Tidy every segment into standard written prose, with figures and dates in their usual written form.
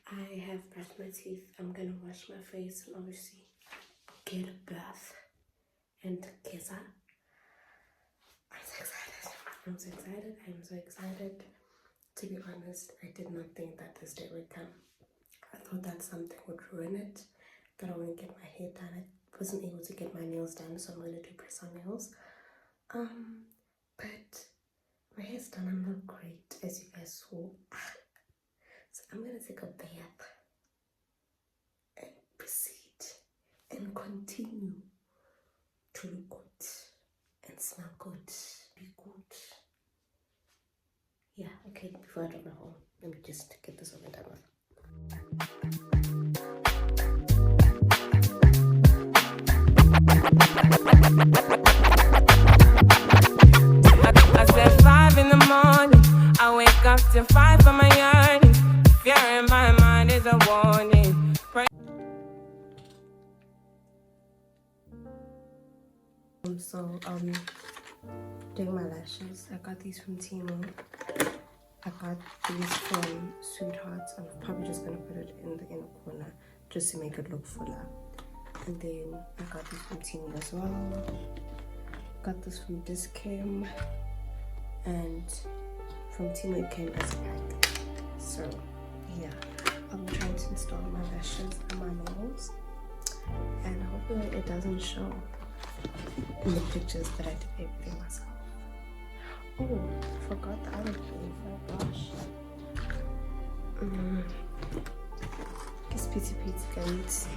I have brushed my teeth. I'm gonna wash my face and obviously get a bath and kiss her. I'm so excited. To be honest, I did not think that this day would come. I thought that something would ruin it, that I wouldn't get my hair done. I wasn't able to get my nails done, so I'm gonna do press-on nails. But my hair's done. I'm not great, as you guys saw. So I'm gonna take a bath and proceed and continue to look good and smell good, be good. Yeah, okay, before I drop my home, let me just get this over and done with. I said 5 in the morning, I wake up to 5 for my yearning. Fear in my mind is a warning. So doing my lashes. I got these from Timo. I got these from Sweethearts. I'm probably just gonna put it in the inner corner just to make it look fuller. And then I got these from Timo as well. Got this from Discam, and from Timo it came as a pack. So yeah, I'm trying to install my lashes and my nails, and hopefully it doesn't show in the pictures that I did everything myself. Oh, forgot the other thing. Oh gosh. This pizza guys.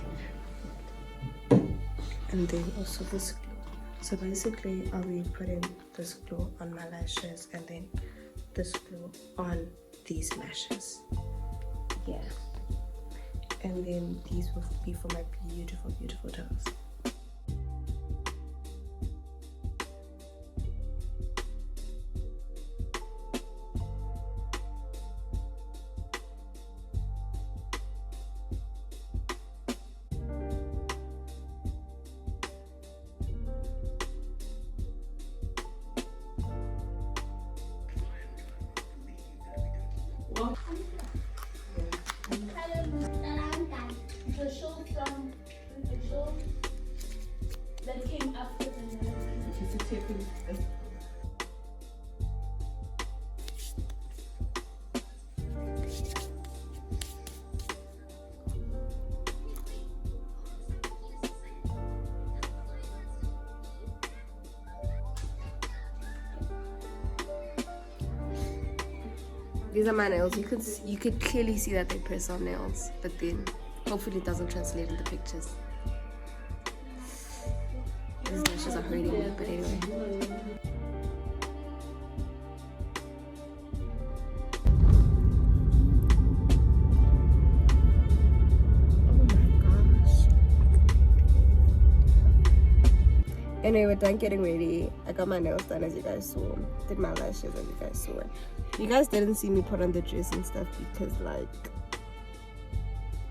And then also this glue. So basically I'll be putting this glue on my lashes and then this glue on these lashes. Yeah. And then these will be for my beautiful toes. The show that came after the These are my nails. You could clearly see that they press on nails, but then hopefully it doesn't translate in the pictures. These lashes are hurting me, but anyway. Anyway, we're done getting ready. I got my nails done as you guys saw. Did my lashes as you guys saw. You guys didn't see me put on the dress and stuff because like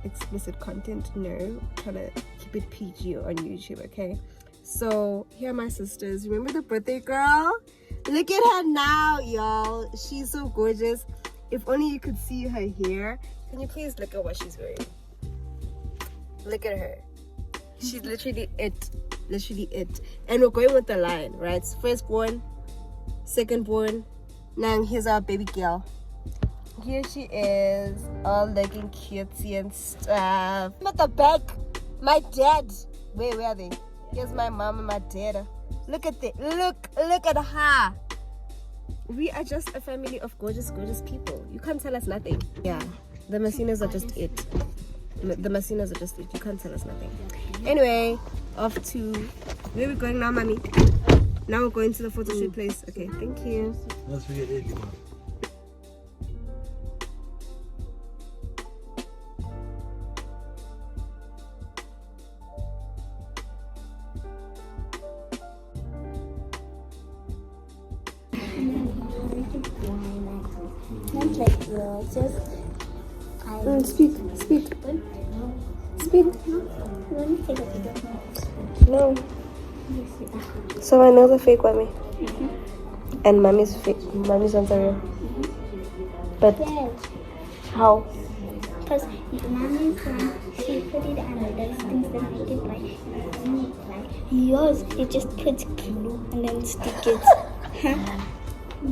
explicit content, no. Trying to keep it PG on YouTube, okay? So here are my sisters. Remember the birthday girl? Look at her now, y'all. She's so gorgeous. If only you could see her hair. Can you please look at what she's wearing? Look at her. She's literally it. And we're going with the line, right? Firstborn, secondborn. Now here's our baby girl. Here she is, all looking cutesy and stuff. I'm at the back. My dad. Where are they? Here's my mom and my dad. Look at at her. We are just a family of gorgeous people. You can't tell us nothing. Yeah, the Masinas are just it. The Masinas are just it. You can't tell us nothing. Anyway, off to where are we going now, mommy? Now we're going to the photo shoot place. Okay, thank you. Let's forget it. Speak. No. So my nails are fake, mommy. And mommy's fake. Mommy's ones are real. But how? Because mommy's one, she put it under those things that make it like yours, you just put glue and then stick it.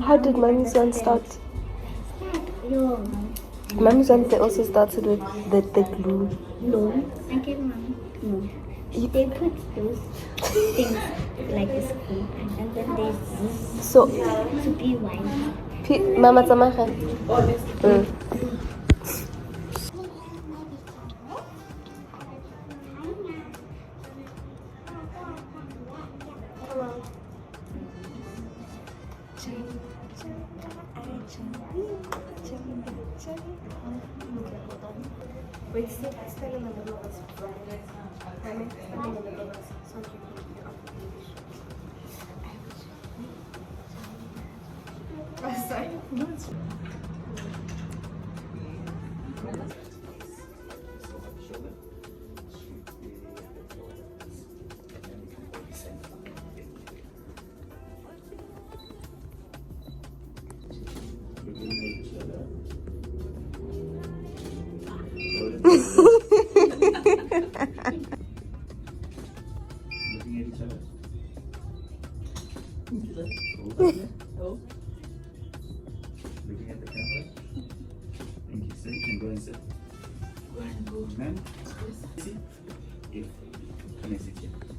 How did mommy's one start? Yo, Mommy's one, they also started with the glue. no, I get mommy. No. They put those things like this glue and then they So, to be white. Mama Tamaha. Wait, stand in the middle of us. Stand in the middle of us. So you can be up. Sorry. Looking at each other. Looking at the camera. Thank you, sir. You can go and sit. Go and go. Ma'am? See? If. Can I sit here?